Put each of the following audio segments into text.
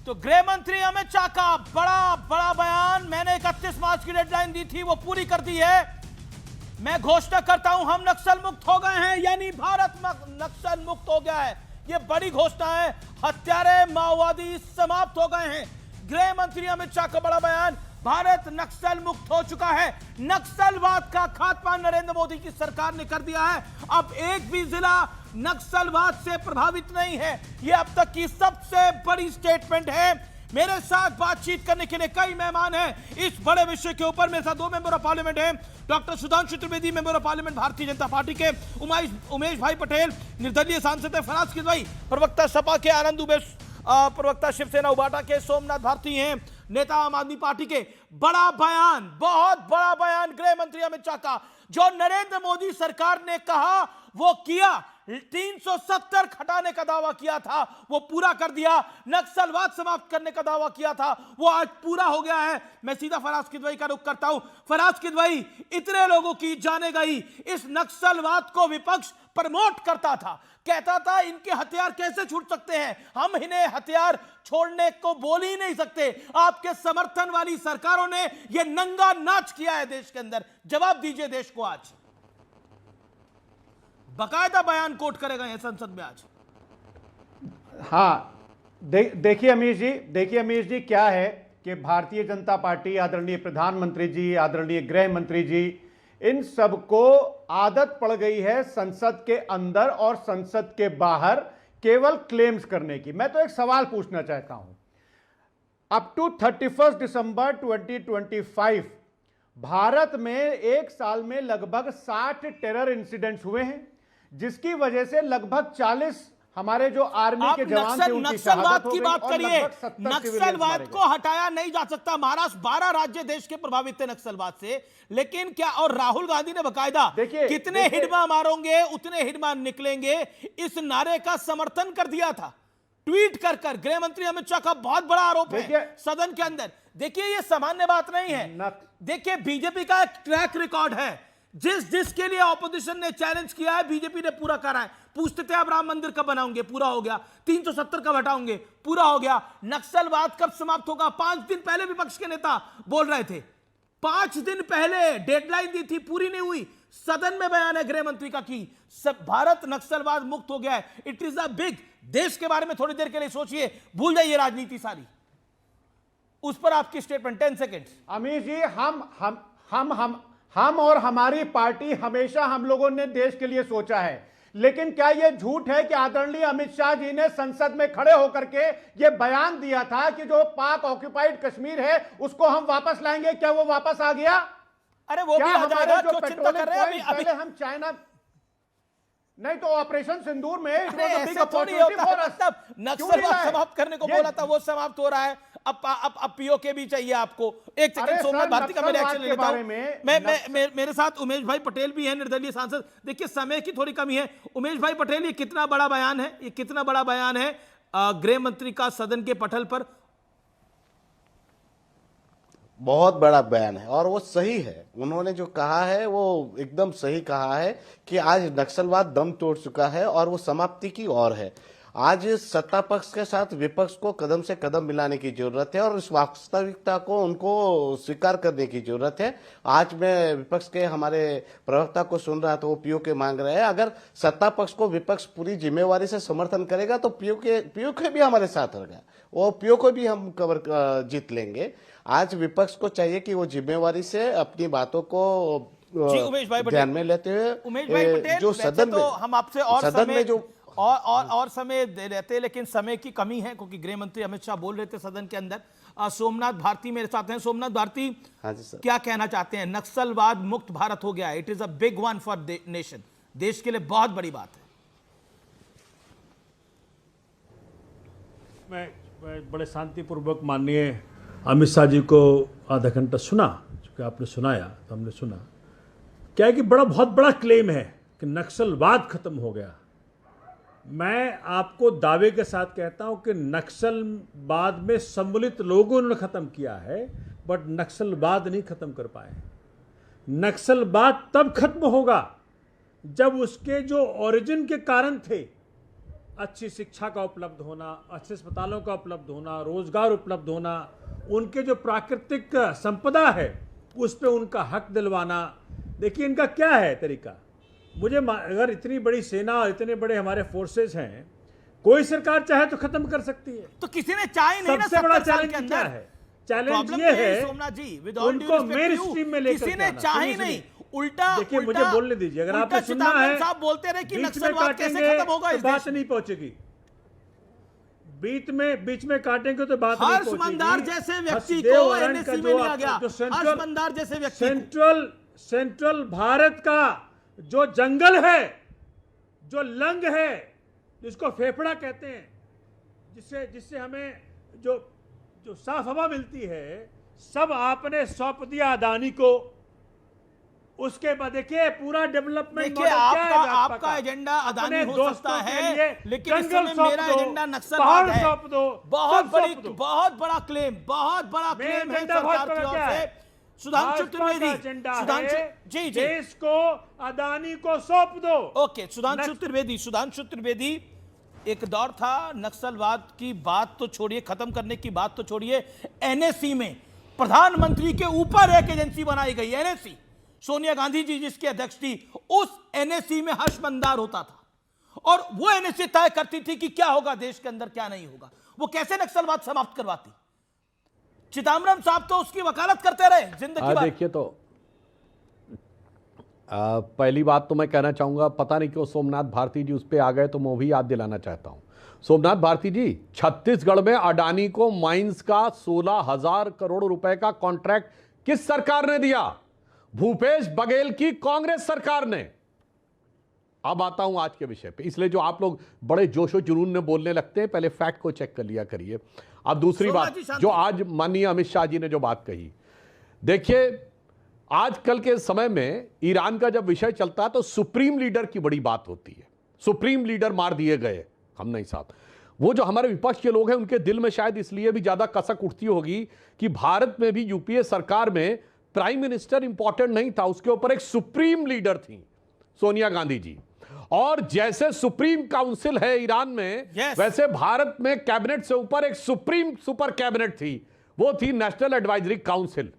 तो गृह मंत्री अमित शाह का बड़ा बयान, मैंने 31 मार्च की डेडलाइन दी थी वो पूरी कर दी है। मैं घोषणा करता हूं हम नक्सल मुक्त हो गए हैं, यानी भारत नक्सल मुक्त हो गया है। ये बड़ी घोषणा है, हत्यारे माओवादी समाप्त हो गए हैं। गृह मंत्री अमित शाह का बड़ा बयान, भारत नक्सल मुक्त हो चुका है। नक्सलवाद का खात्मा नरेंद्र मोदी की सरकार ने कर दिया है। अब एक भी जिला नक्सलवाद से प्रभावित नहीं है। यह अब तक की सबसे बड़ी स्टेटमेंट है। मेरे साथ बातचीत करने के लिए कई मेहमान हैं इस बड़े विषय के ऊपर। मेरे साथ दो मेंबर ऑफ पार्लियामेंट हैं, doctor Sudhanshu Trivedi member of parliament Bharatiya Janata party के, उमेश भाई पटेल निर्दलीय सांसद है, फराज किदवई प्रवक्ता सपा के, आनंद उमेश प्रवक्ता शिवसेना उबाटा के, सोमनाथ भारती हैं नेता आम आदमी पार्टी के। बड़ा बयान, बहुत बड़ा बयान गृह मंत्री अमित शाह का। जो नरेंद्र मोदी सरकार ने कहा वो किया। 370 हटाने का दावा किया था वो पूरा कर दिया। नक्सलवाद समाप्त करने का दावा किया था वो आज पूरा हो गया है। मैं सीधा फराज किदवई का रुख करता हूं। फराज किदवई, इतने लोगों की जाने गई, इस नक्सलवाद को विपक्ष प्रमोट करता था, कहता था इनके हथियार कैसे छूट सकते हैं, हम इन्हें हथियार छोड़ने को बोल ही नहीं सकते। आपके समर्थन वाली सरकारों ने यह नंगा नाच किया है देश के अंदर। जवाब दीजिए देश को। आज बकायदा बयान कोट करे गए हैं संसद में आज। हाँ, देखिए अमीश जी क्या है कि भारतीय जनता पार्टी, आदरणीय प्रधानमंत्री जी, आदरणीय गृह मंत्री जी, इन सबको आदत पड़ गई है संसद के अंदर और संसद के बाहर केवल क्लेम्स करने की। मैं तो एक सवाल पूछना चाहता हूं। अप टू 31 दिसंबर 2025 भारत में एक साल में लगभग 60 टेरर इंसिडेंट्स हुए हैं, जिसकी वजह से लगभग 40 हमारे जो आर्मी के जवान थे उनकी शहादत हो गई। की बात करिए, नक्सलवाद को हटाया नहीं जा सकता। महाराष्ट्र 12 राज्य देश के प्रभावित थे नक्सलवाद से, लेकिन क्या, और राहुल गांधी ने बकायदा कितने हिडमा मारोगे उतने हिडमा निकलेंगे इस नारे का समर्थन कर दिया था, ट्वीट कर। गृह मंत्री अमित शाह का बहुत बड़ा आरोप है सदन के अंदर। देखिए ये सामान्य बात नहीं है। देखिए बीजेपी का एक ट्रैक रिकॉर्ड है, जिसके लिए ऑपोजिशन ने चैलेंज किया है बीजेपी ने पूरा करा है। पूछते थे आप राम मंदिर कब बनाओगे, पूरा हो गया। 370 कब हटाओगे, पूरा हो गया। नक्सलवाद कब समाप्त होगा, 5 दिन पहले विपक्ष के नेता बोल रहे थे। 5 दिन पहले डेडलाइन दी थी, पूरी नहीं हुई। सदन में बयान है गृह मंत्री का कि सब भारत नक्सलवाद मुक्त हो गया है। It is a big. देश के बारे में थोड़ी देर के लिए सोचिए, भूल जाइए राजनीति सारी। उस पर आपकी स्टेटमेंट 10 सेकेंड। अमीर जी, हम और हमारी पार्टी हमेशा हम लोगों ने देश के लिए सोचा है, लेकिन क्या यह झूठ है कि आदरणीय अमित शाह जी ने संसद में खड़े होकर के यह बयान दिया था कि जो पाक ऑक्युपाइड कश्मीर है उसको हम वापस लाएंगे? क्या वो वापस आ गया? अरे वो भी आ जाएगा, जो चिंता कर रहे हैं पहले हम चाइना नहीं तो ऑपरेशन सिंदूर में नक्सलवाद समाप्त करने को बोला था, वो समाप्त हो रहा है। अब पीओके भी चाहिए आपको। एक सेकंड, सोमनाथ भारती का मैं रिएक्शन ले लेता हूं। मैं मेरे साथ उमेश भाई पटेल भी हैं, निर्दलीय सांसद। देखिए समय की थोड़ी कमी है। उमेश भाई पटेल, ये कितना बड़ा बयान है, ये कितना बड़ा बयान है गृह मंत्री का सदन के पटल पर? बहुत बड़ा बयान है और वो सही है। उन्होंने जो कहा है वो एकदम सही कहा है कि आज नक्सलवाद दम तोड़ चुका है और वो समाप्ति की ओर है। आज सत्ता पक्ष के साथ विपक्ष को कदम से कदम मिलाने की जरूरत है और इस वास्तविकता को उनको स्वीकार करने की जरूरत है। आज मैं विपक्ष के हमारे प्रवक्ता को सुन रहा था, वो पीओके मांग रहे हैं। अगर सत्ता पक्ष को विपक्ष पूरी जिम्मेवारी से समर्थन करेगा तो पीओके भी हमारे साथ होगा, वो पीओके भी हम जीत लेंगे। आज विपक्ष को चाहिए कि वो जिम्मेवारी से अपनी बातों को ध्यान में लेते हुए जो सदन में, हम आपसे और सदन में जो और समय दे रहे थे, लेकिन समय की कमी है क्योंकि गृह मंत्री अमित शाह बोल रहे थे सदन के अंदर। सोमनाथ भारती मेरे साथ हैं। सोमनाथ भारती, हाँ जी सर, क्या कहना चाहते हैं? नक्सलवाद मुक्त भारत हो गया, it is a big one for nation, देश के लिए बहुत बड़ी बात है। मैं बड़े शांतिपूर्वक माननीय अमित शाह जी को आधा घंटा सुना, चूँकि आपने सुनाया तो हमने सुना। क्या है कि बहुत बड़ा क्लेम है कि नक्सलवाद खत्म हो गया। मैं आपको दावे के साथ कहता हूं कि नक्सलवाद में सम्मिलित लोगों ने खत्म किया है, बट नक्सलवाद नहीं खत्म कर पाए। नक्सलवाद तब खत्म होगा जब उसके जो ओरिजिन के कारण थे अच्छी शिक्षा का उपलब्ध होना, अच्छे अस्पतालों का उपलब्ध होना, रोजगार उपलब्ध होना, उनके जो प्राकृतिक संपदा है उस पे उनका हक दिलवाना। देखिए इनका क्या है तरीका। मुझे अगर इतनी बड़ी सेना और इतने बड़े हमारे फोर्सेस हैं, कोई सरकार चाहे तो खत्म कर सकती है। तो किसी ने चाहे नहीं ना, सबसे बड़ा 70 साल के चैलेंज क्या अंदर। है? चैलेंज प्रॉब्लम ये है है Somnath ji, with all due उनको respect main to you, stream में लेकर किसी के ने आना। चाहे सुनिए, नहीं। उल्टा देखिए मुझे उल्टा- बोलने दीजिए, अगर उल्टा आपने सुनना चिदम्बरम है साहब बोलते रहे कि बीच में नक्सलवाद कैसे काटेंगे खत्म होगा तो इस बात देश में। नहीं पहुंचेगी। बीच में काटेंगे तो बात नहीं हर्ष पहुंचेगी। मंदार जैसे व्यक्ति हर्षदेव को आनंद एनएससी का में जो लिया गया। जो हर्ष मंदार जैसे व्यक्ति को। सेंट्रल भारत का जो जंगल है, जो लंग है, जिसको फेफड़ा कहते हैं, जिससे हमें जो साफ हवा मिलती है, सब आपने सौंप दिया अदानी को। उसके बाद देखिए पूरा डेवलपमेंट देखिए आपका एजेंडा अदानी हो सकता है, लेकिन इस समय मेरा एजेंडा नक्सलवाद है। बहुत बड़ा क्लेम है सरकार की ओर से। सुधांशु त्रिवेदी जी देश को अदानी को सौंप दो। ओके, सुधांशु त्रिवेदी, एक दौर था नक्सलवाद की बात तो छोड़िए, खत्म करने की बात तो छोड़िए, एनएससी में प्रधानमंत्री के ऊपर एक एजेंसी बनाई गई, एनएससी। सोनिया गांधी जी जिसकी अध्यक्ष थी, उस एनएससी में हर्ष मंदार होता था और वो एनएससी तय करती थी कि क्या होगा देश के अंदर, क्या नहीं होगा। वो कैसे नक्सलवाद समाप्त करवाती। चिदम्बरम साहब तो उसकी वकालत करते रहे जिंदगी भर। देखिए तो पहली बात तो मैं कहना चाहूंगा, पता नहीं क्यों सोमनाथ भारती जी उस पर आ गए, तो मैं भी याद दिलाना चाहता हूं। सोमनाथ भारती जी, छत्तीसगढ़ में अडानी को माइंस का 16,000 करोड़ रुपए का कॉन्ट्रैक्ट किस सरकार ने दिया? भूपेश बघेल की कांग्रेस सरकार ने। अब आता हूं आज के विषय पे, इसलिए जो आप लोग बड़े जोशो जुनून में बोलने लगते हैं, पहले फैक्ट को चेक कर लिया करिए। अब दूसरी बात, जो आज माननीय अमित शाह जी ने जो बात कही, देखिए आजकल के समय में ईरान का जब विषय चलता है तो सुप्रीम लीडर की बड़ी बात होती है। सुप्रीम लीडर मार दिए गए, हम नहीं साहब। वो जो हमारे विपक्ष के लोग हैं, उनके दिल में शायद इसलिए भी ज्यादा कसक उठती होगी कि भारत में भी यूपीए सरकार में प्राइम मिनिस्टर इंपॉर्टेंट नहीं था, उसके ऊपर एक सुप्रीम लीडर थी सोनिया गांधी जी। और जैसे सुप्रीम काउंसिल है ईरान में, वैसे भारत में कैबिनेट से ऊपर एक सुप्रीम सुपर कैबिनेट थी, वो थी नेशनल एडवाइजरी काउंसिल।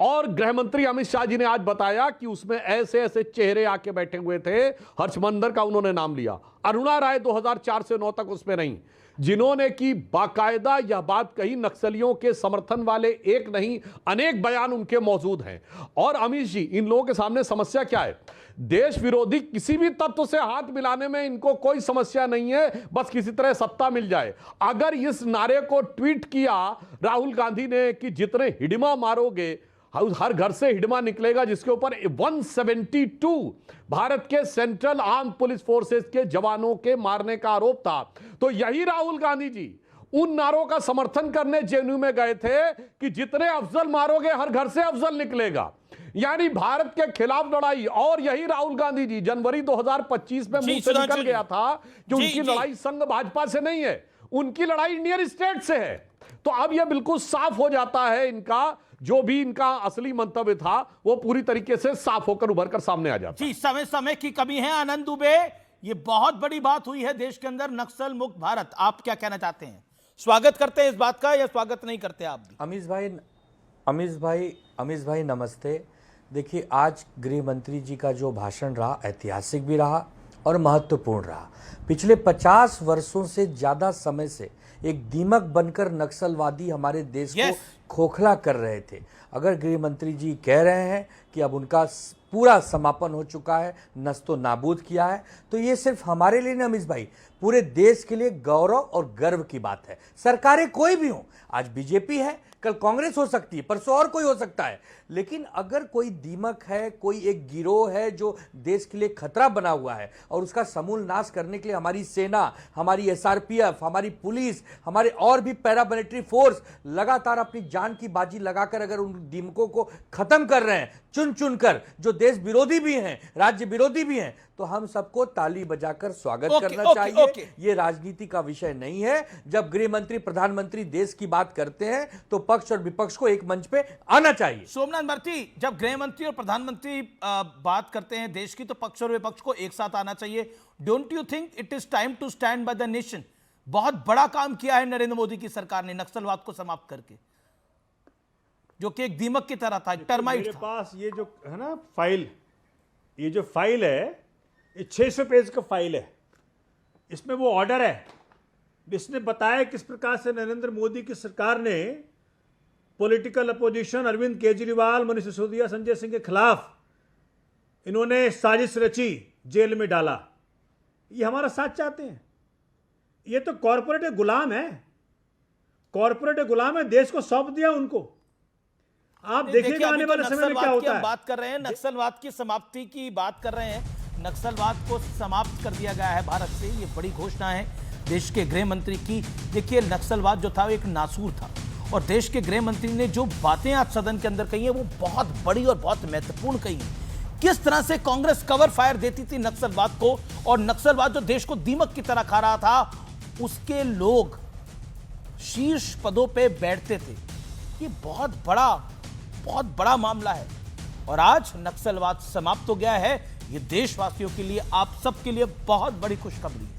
और गृह मंत्री अमित शाह जी ने आज बताया कि उसमें ऐसे ऐसे चेहरे आके बैठे हुए थे, हर्ष मंदर का उन्होंने नाम लिया, अरुणा राय 2004 से 9 तक उसमें नहीं, जिन्होंने की बाकायदा यह बात कही, नक्सलियों के समर्थन वाले एक नहीं अनेक बयान उनके मौजूद हैं। और अमित जी, इन लोगों के सामने समस्या क्या है? देश विरोधी किसी भी तत्व से हाथ मिलाने में इनको कोई समस्या नहीं है, बस किसी तरह सत्ता मिल जाए। अगर इस नारे को ट्वीट किया राहुल गांधी ने कि जितने हिडिमा मारोगे हर घर से हिडमा निकलेगा, जिसके ऊपर 172 भारत के सेंट्रल आर्म पुलिस फोर्सेस के जवानों के मारने का आरोप था, तो यही राहुल गांधी जी उन नारों का समर्थन करने जेएनयू में गए थे कि जितने अफजल मारोगे हर घर से अफजल निकलेगा, यानी भारत के खिलाफ लड़ाई। और यही राहुल गांधी जी जनवरी 2025 में मुंह से निकल गया था कि उनकी लड़ाई संघ भाजपा से नहीं है, उनकी लड़ाई इंडियन स्टेट से है। तो अब यह बिल्कुल साफ हो जाता है, इनका जो भी इनका असली मंतव्य था वो पूरी तरीके से साफ होकर उभर कर सामने आ जाता है। जी, समय की कमी है। आनंद दुबे, ये बहुत बड़ी बात हुई है देश के अंदर, नक्सल मुक्त भारत। आप क्या कहना चाहते हैं? स्वागत करते हैं इस बात का या स्वागत नहीं करते आप भी? अमीश भाई नमस्ते। देखिए, आज गृह मंत्री जी का जो भाषण रहा, ऐतिहासिक भी रहा और महत्वपूर्ण रहा। पिछले 50 वर्षों से ज्यादा समय से एक दीमक बनकर नक्सलवादी हमारे देश को खोखला कर रहे थे। अगर गृह मंत्री जी कह रहे हैं कि अब उनका पूरा समापन हो चुका है, नस्तो नाबूद किया है, तो ये सिर्फ हमारे लिए नहीं अमीश भाई, पूरे देश के लिए गौरव और गर्व की बात है। सरकारें कोई भी हो, आज बीजेपी है, कल कांग्रेस हो सकती है, परसों और कोई हो सकता है, लेकिन अगर कोई दीमक है, कोई एक गिरोह है जो देश के लिए खतरा बना हुआ है और उसका समूल नाश करने के लिए हमारी सेना, हमारी एसआरपीएफ, हमारी पुलिस, हमारे और भी पैरामिलिट्री फोर्स लगातार अपनी जान की बाजी लगाकर अगर उन दीमकों को खत्म कर रहे हैं, चुन चुनकर, जो देश विरोधी भी हैं, राज्य विरोधी भी हैं, तो हम सबको ताली बजाकर स्वागत ओके, करना ओके, चाहिए। ओके। ये राजनीति का विषय नहीं है। जब गृह मंत्री, प्रधानमंत्री देश की बात करते हैं तो पक्ष और विपक्ष को एक मंच पे आना चाहिए। सोमनाथ भारती, जब गृह मंत्री और प्रधानमंत्री बात करते हैं देश की, तो पक्ष और विपक्ष को एक साथ आना चाहिए। Don't you think it is time to stand by the nation? बहुत बड़ा काम किया है नरेंद्र मोदी की सरकार ने नक्सलवाद को समाप्त करके, जो कि एक दीमक की तरह था, टर्माइट मेरे था। पास ये जो है ना फाइल, ये जो फाइल है, ये 600 पेज का फाइल है। इसमें वो ऑर्डर है, इसने बताया किस प्रकार से नरेंद्र मोदी की सरकार ने पॉलिटिकल अपोजिशन अरविंद केजरीवाल, मनीष सिसोदिया, संजय सिंह के खिलाफ इन्होंने साजिश रची, जेल में डाला। ये हमारा साथ चाहते हैं? ये तो कॉर्पोरेट गुलाम है, कॉर्पोरेट गुलाम है, देश को सौंप दिया उनको। आप देखिएगा आने वाले समय में क्या होता है। बात कर रहे हैं नक्सलवाद की समाप्ति की बात कर रहे हैं। नक्सलवाद को समाप्त कर दिया गया है भारत से, ये बड़ी घोषणा है देश के गृह मंत्री की। देखिए, नक्सलवाद जो था वो एक नासूर था, और देश के गृह मंत्री ने जो बातें आज सदन के अंदर कही है वो बहुत बड़ी और बहुत महत्वपूर्ण कही है। किस तरह से कांग्रेस कवर फायर देती थी नक्सलवाद को, और नक्सलवाद जो देश को दीमक की तरह खा रहा था, उसके लोग शीर्ष पदों पे बैठते थे। ये बहुत बड़ा मामला है, और आज नक्सलवाद समाप्त हो गया है। ये देशवासियों के लिए, आप सबके लिए बहुत बड़ी खुशखबरी है।